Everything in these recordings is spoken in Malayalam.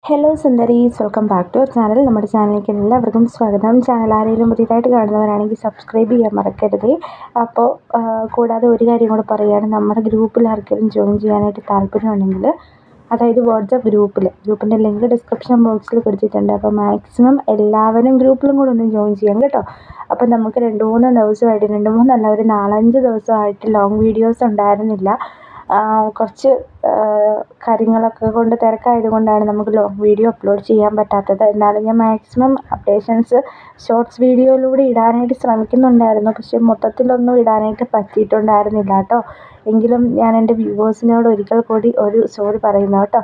ഹലോ സുന്ദരീസ്, welcome back to our channel. നമ്മുടെ ചാനലിലേക്ക് എല്ലാവർക്കും സ്വാഗതം. ചാനൽ ആരെങ്കിലും പുതിയതായിട്ട് കാണുന്നവരാണെങ്കിൽ സബ്സ്ക്രൈബ് ചെയ്യാൻ മറക്കരുത്. അപ്പോൾ കൂടാതെ ഒരു കാര്യം കൂടെ പറയുകയാണ്, നമ്മുടെ ഗ്രൂപ്പിൽ ആർക്കെങ്കിലും ജോയിൻ ചെയ്യാനായിട്ട് താല്പര്യമുണ്ടെങ്കിൽ, അതായത് വാട്സപ്പ് ഗ്രൂപ്പിൻ്റെ ലിങ്ക് ഡിസ്ക്രിപ്ഷൻ ബോക്സിൽ കൊടുത്തിട്ടുണ്ട്. അപ്പോൾ മാക്സിമം എല്ലാവരും ഗ്രൂപ്പിലും കൂടെ ഒന്ന് ജോയിൻ ചെയ്യാം കേട്ടോ. അപ്പോൾ നമുക്ക് 2-3 ദിവസമായിട്ട്, 2-3 ഒരു 4-5 ദിവസമായിട്ട് ലോങ് വീഡിയോസ് ഉണ്ടായിരുന്നില്ല. കുറച്ച് കാര്യങ്ങളൊക്കെ കൊണ്ട് തിരക്കായത് കൊണ്ടാണ് നമുക്ക് ലോങ് വീഡിയോ അപ്ലോഡ് ചെയ്യാൻ പറ്റാത്തത്. എന്നാലും ഞാൻ മാക്സിമം അപ്ഡേഷൻസ് ഷോർട്സ് വീഡിയോയിലൂടെ ഇടാനായിട്ട് ശ്രമിക്കുന്നുണ്ടായിരുന്നു. പക്ഷേ മൊത്തത്തിലൊന്നും ഇടാനായിട്ട് പറ്റിയിട്ടുണ്ടായിരുന്നില്ല കേട്ടോ. എങ്കിലും ഞാൻ എൻ്റെ വ്യൂവേഴ്സിനോട് ഒരിക്കൽ കൂടി ഒരു സോറി പറയുന്നു കേട്ടോ.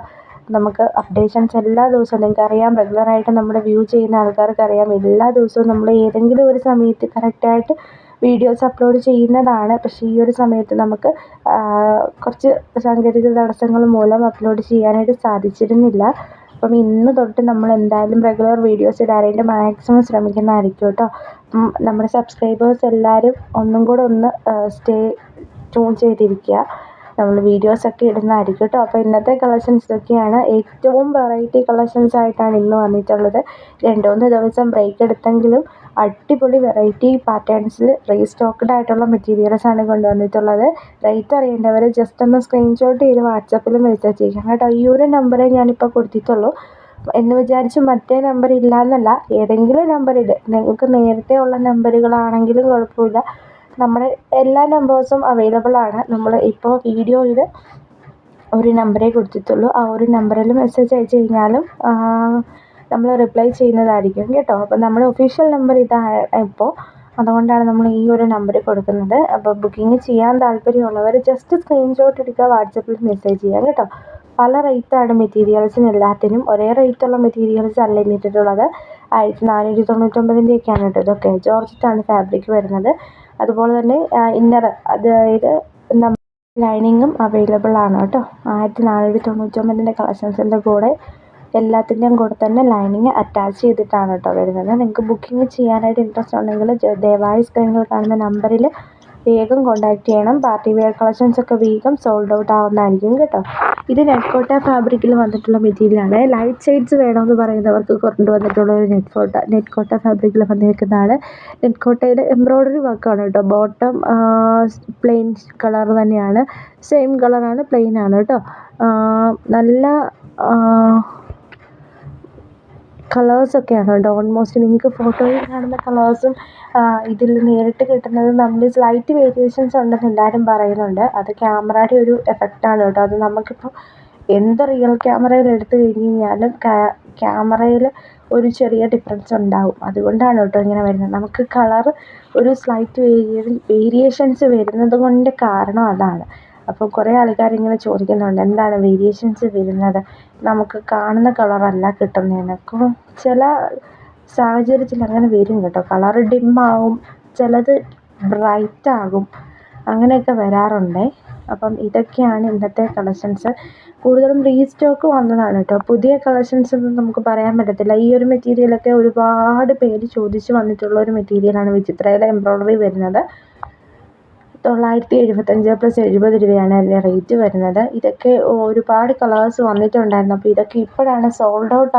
നമുക്ക് അപ്ഡേഷൻസ് എല്ലാ ദിവസവും, നിങ്ങൾക്കറിയാം, റെഗുലറായിട്ട് നമ്മുടെ വ്യൂ ചെയ്യുന്ന ആൾക്കാർക്കറിയാം, എല്ലാ ദിവസവും നമ്മൾ ഏതെങ്കിലും ഒരു സമയത്ത് കറക്റ്റായിട്ട് വീഡിയോസ് അപ്ലോഡ് ചെയ്യുന്നതാണ്. പക്ഷേ ഈ ഒരു സമയത്ത് നമുക്ക് കുറച്ച് സാങ്കേതിക തടസ്സങ്ങൾ മൂലം അപ്ലോഡ് ചെയ്യാനായിട്ട് സാധിച്ചിരുന്നില്ല. അപ്പം ഇന്ന് തൊട്ട് നമ്മൾ എന്തായാലും റെഗുലർ വീഡിയോസ് ഇടാനായിട്ട് മാക്സിമം ശ്രമിക്കുന്നതായിരിക്കും കേട്ടോ. നമ്മുടെ സബ്സ്ക്രൈബേഴ്സ് എല്ലാവരും ഒന്നും കൂടെ ഒന്ന് ട്യൂൺ ചെയ്തിരിക്കുക. നമ്മൾ വീഡിയോസൊക്കെ ഇടുന്നതായിരിക്കും കേട്ടോ. അപ്പോൾ ഇന്നത്തെ കളക്ഷൻസ് ഇതൊക്കെയാണ്. ഏറ്റവും വെറൈറ്റി കളക്ഷൻസ് ആയിട്ടാണ് ഇന്ന് വന്നിട്ടുള്ളത്. 2-3 ദിവസം ബ്രേക്ക് എടുത്തെങ്കിലും അടിപൊളി വെറൈറ്റി പാറ്റേൺസിൽ റീസ്റ്റോക്ക്ഡ് ആയിട്ടുള്ള മെറ്റീരിയൽസാണ് കൊണ്ടുവന്നിട്ടുള്ളത്. റേറ്റ് അറിയേണ്ടവർ ജസ്റ്റ് ഒന്ന് സ്ക്രീൻഷോട്ട് ചെയ്ത് വാട്സപ്പിൽ മെസ്സേജ് ചെയ്യാം കേട്ടോ. ഈ ഒരു നമ്പറേ ഞാനിപ്പോൾ കൊടുത്തിട്ടുള്ളൂ എന്ന് വിചാരിച്ച് മറ്റേ നമ്പർ ഇല്ല എന്നല്ല, ഏതെങ്കിലും നമ്പറിൽ നിങ്ങൾക്ക് നേരത്തെ ഉള്ള നമ്പറുകളാണെങ്കിലും കുഴപ്പമില്ല. നമ്മുടെ എല്ലാ നമ്പേഴ്സും അവൈലബിൾ ആണ്. നമ്മൾ ഇപ്പോൾ വീഡിയോയിൽ ഒരു നമ്പറേ കൊടുത്തിട്ടുള്ളൂ. ആ ഒരു നമ്പറിൽ മെസ്സേജ് അയച്ചു കഴിഞ്ഞാലും നമ്മൾ റിപ്ലൈ ചെയ്യുന്നതായിരിക്കും കേട്ടോ. അപ്പോൾ നമ്മുടെ ഒഫീഷ്യൽ നമ്പർ ഇതാണ് ഇപ്പോൾ, അതുകൊണ്ടാണ് നമ്മൾ ഈ ഒരു നമ്പർ കൊടുക്കുന്നത്. അപ്പോൾ ബുക്കിംഗ് ചെയ്യാൻ താല്പര്യമുള്ളവർ ജസ്റ്റ് സ്ക്രീൻഷോട്ട് എടുക്കുക, വാട്സപ്പിൽ മെസ്സേജ് ചെയ്യാം കേട്ടോ. പല റേറ്റാണ് മെറ്റീരിയൽസിന്, എല്ലാത്തിനും ഒരേ റേറ്റുള്ള മെറ്റീരിയൽസ് അല്ല ഇട്ടിട്ടുള്ളത്. 1499-ഒക്കെയാണ് കേട്ടോ. ഇതൊക്കെ ജോർജറ്റാണ് ഫാബ്രിക് വരുന്നത്. അതുപോലെ തന്നെ ഇന്നർ, അതായത് ലൈനിങ്ങും അവൈലബിൾ ആണ് കേട്ടോ. 1499 കളക്ഷൻസിൻ്റെ കൂടെ എല്ലാത്തിൻ്റെയും കൂടെ തന്നെ ലൈനിങ് അറ്റാച്ച് ചെയ്തിട്ടാണ് കേട്ടോ വരുന്നത്. നിങ്ങൾക്ക് ബുക്കിംഗ് ചെയ്യാനായിട്ട് ഇൻട്രസ്റ്റ് ഉണ്ടെങ്കിൽ ദയവായി സ്ക്രീനിൽ കാണുന്ന നമ്പറിൽ വേഗം കോൺടാക്ട് ചെയ്യണം. പാർട്ടി വെയർ കളക്ഷൻസ് ഒക്കെ വേഗം സോൾഡ് ഔട്ട് ആവുന്നതായിരിക്കും കേട്ടോ. ഇത് നെറ്റ്കോട്ട ഫാബ്രിക്കിൽ വന്നിട്ടുള്ള മെറ്റീരിയലാണ്. ലൈറ്റ് ഷെയ്ഡ്സ് വേണമെന്ന് പറയുന്നവർക്ക് കൊണ്ടുവന്നിട്ടുള്ള ഒരു നെറ്റ്കോട്ട ഫാബ്രിക്കിൽ വന്നിരിക്കുന്നതാണ്. നെറ്റ്കോട്ടയുടെ എംബ്രോയ്ഡറി വർക്കാണ് കേട്ടോ. ബോട്ടം പ്ലെയിൻ കളർ തന്നെയാണ്, സെയിം കളറാണ്, പ്ലെയിൻ ആണ് കേട്ടോ. നല്ല കളേഴ്സൊക്കെയാണ് കേട്ടോ. ഓൾമോസ്റ്റ് നിങ്ങൾക്ക് ഫോട്ടോയിൽ കാണുന്ന കളേഴ്സും ഇതിൽ നേരിട്ട് കിട്ടുന്നത് നമ്മൾ സ്ലൈറ്റ് വേരിയേഷൻസ് ഉണ്ടെന്ന് എല്ലാവരും പറയുന്നുണ്ട്. അത് ക്യാമറയുടെ ഒരു എഫക്റ്റാണ് കേട്ടോ. അത് നമുക്കിപ്പോൾ എന്ത് റിയൽ ക്യാമറയിൽ എടുത്തു കഴിഞ്ഞ് കഴിഞ്ഞാലും ക്യാമറയിൽ ഒരു ചെറിയ ഡിഫറൻസ് ഉണ്ടാവും. അതുകൊണ്ടാണ് കേട്ടോ ഇങ്ങനെ വരുന്നത്. നമുക്ക് കളർ ഒരു സ്ലൈറ്റ് വേരിയേഷൻസ് വരുന്നത് കൊണ്ട് കാരണം അതാണ്. അപ്പോൾ കുറേ ആൾക്കാർ ഇങ്ങനെ ചോദിക്കുന്നുണ്ട്, എന്താണ് വേരിയേഷൻസ് വരുന്നത്, നമുക്ക് കാണുന്ന കളറല്ല കിട്ടുന്നതെന്നൊക്കെ. ചില സാഹചര്യത്തിൽ അങ്ങനെ വരും കേട്ടോ. കളർ ഡിമ്മാവും, ചിലത് ബ്രൈറ്റ് ആകും, അങ്ങനെയൊക്കെ വരാറുണ്ട്. അപ്പം ഇതൊക്കെയാണ് ഇന്നത്തെ കളക്ഷൻസ്. കൂടുതലും റീസ്റ്റോക്ക് വന്നതാണ് കേട്ടോ. പുതിയ കളക്ഷൻസ് ഒന്നും നമുക്ക് പറയാൻ പറ്റത്തില്ല. ഈ ഒരു മെറ്റീരിയലൊക്കെ ഒരുപാട് പേര് ചോദിച്ച് വന്നിട്ടുള്ള ഒരു മെറ്റീരിയലാണ്. വിചിത്രയിലെ എംബ്രോയ്ഡറി വരുന്നത് 975 + 70 രൂപയാണ് അതിൻ്റെ റേറ്റ് വരുന്നത്. ഇതൊക്കെ ഒരുപാട് കളേഴ്സ് വന്നിട്ടുണ്ടായിരുന്നു. അപ്പോൾ ഇതൊക്കെ ഇപ്പോഴാണ് സോൾഡ് ഔട്ട്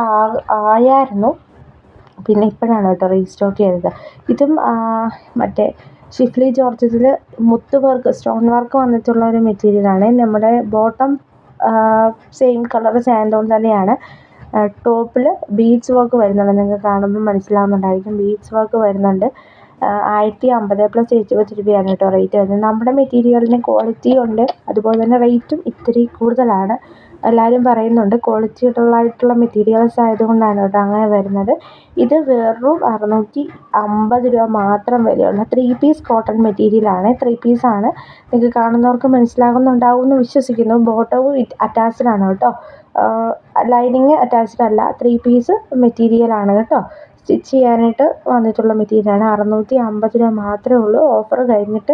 ആയായിരുന്നു, പിന്നെ ഇപ്പോഴാണ് കേട്ടോ റീസ്റ്റോക്ക് ചെയ്തത്. ഇതും മറ്റേ ഷിഫ്ലി ജോർജറ്റിൽ മുത്ത് വർക്ക്, സ്റ്റോൺ വർക്ക് വന്നിട്ടുള്ള ഒരു മെറ്റീരിയലാണ്. നമ്മുടെ ബോട്ടം സെയിം കളർ സാൻഡോൺ തന്നെയാണ്. ടോപ്പിൽ ബീഡ്സ് വർക്ക് വരുന്നുണ്ട്. നിങ്ങൾക്ക് കാണുമ്പോൾ മനസ്സിലാവുന്നുണ്ടായിരിക്കും, ബീഡ്സ് വർക്ക് വരുന്നുണ്ട്. 1050 + 70 രൂപയാണ് കേട്ടോ റേറ്റ് വരുന്നത്. നമ്മുടെ മെറ്റീരിയലിന് ക്വാളിറ്റി ഉണ്ട്, അതുപോലെ തന്നെ റേറ്റും ഇത്തിരി കൂടുതലാണ്. എല്ലാവരും പറയുന്നുണ്ട് ക്വാളിറ്റി ആയിട്ടുള്ള മെറ്റീരിയൽസ് ആയതുകൊണ്ടാണ് കേട്ടോ അങ്ങനെ വരുന്നത്. ഇത് വെറും 650 രൂപ മാത്രം വിലയുള്ള 3 പീസ് കോട്ടൺ മെറ്റീരിയലാണ്. 3 പീസാണ്. നിങ്ങൾക്ക് കാണുന്നവർക്ക് മനസ്സിലാകുന്നുണ്ടാവും എന്ന് വിശ്വസിക്കുന്നു. ബോട്ടവും അറ്റാച്ച്ഡ് ആണ് കേട്ടോ. ലൈനിങ് അറ്റാച്ച്ഡ് അല്ല, 3 പീസ് മെറ്റീരിയലാണ് കേട്ടോ. സ്റ്റിച്ച് ചെയ്യാനായിട്ട് വന്നിട്ടുള്ള മെറ്റീരിയലാണ്. 650 രൂപ മാത്രമേ ഉള്ളൂ. ഓഫർ കഴിഞ്ഞിട്ട്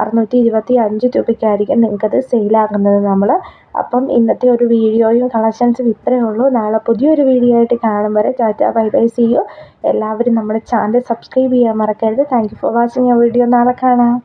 625 രൂപയ്ക്കായിരിക്കും നിങ്ങൾക്കത് സെയിലാകുന്നത് നമ്മൾ. അപ്പം ഇന്നത്തെ ഒരു വീഡിയോയും കളക്ഷൻസും ഇത്രയേ ഉള്ളൂ. നാളെ പുതിയൊരു വീഡിയോ ആയിട്ട് കാണും വരെ tata, bye bye, see you. എല്ലാവരും നമ്മുടെ ചാനൽ സബ്സ്ക്രൈബ് ചെയ്യാൻ മറക്കരുത്. Thank you for watching. Video നാളെ കാണാം.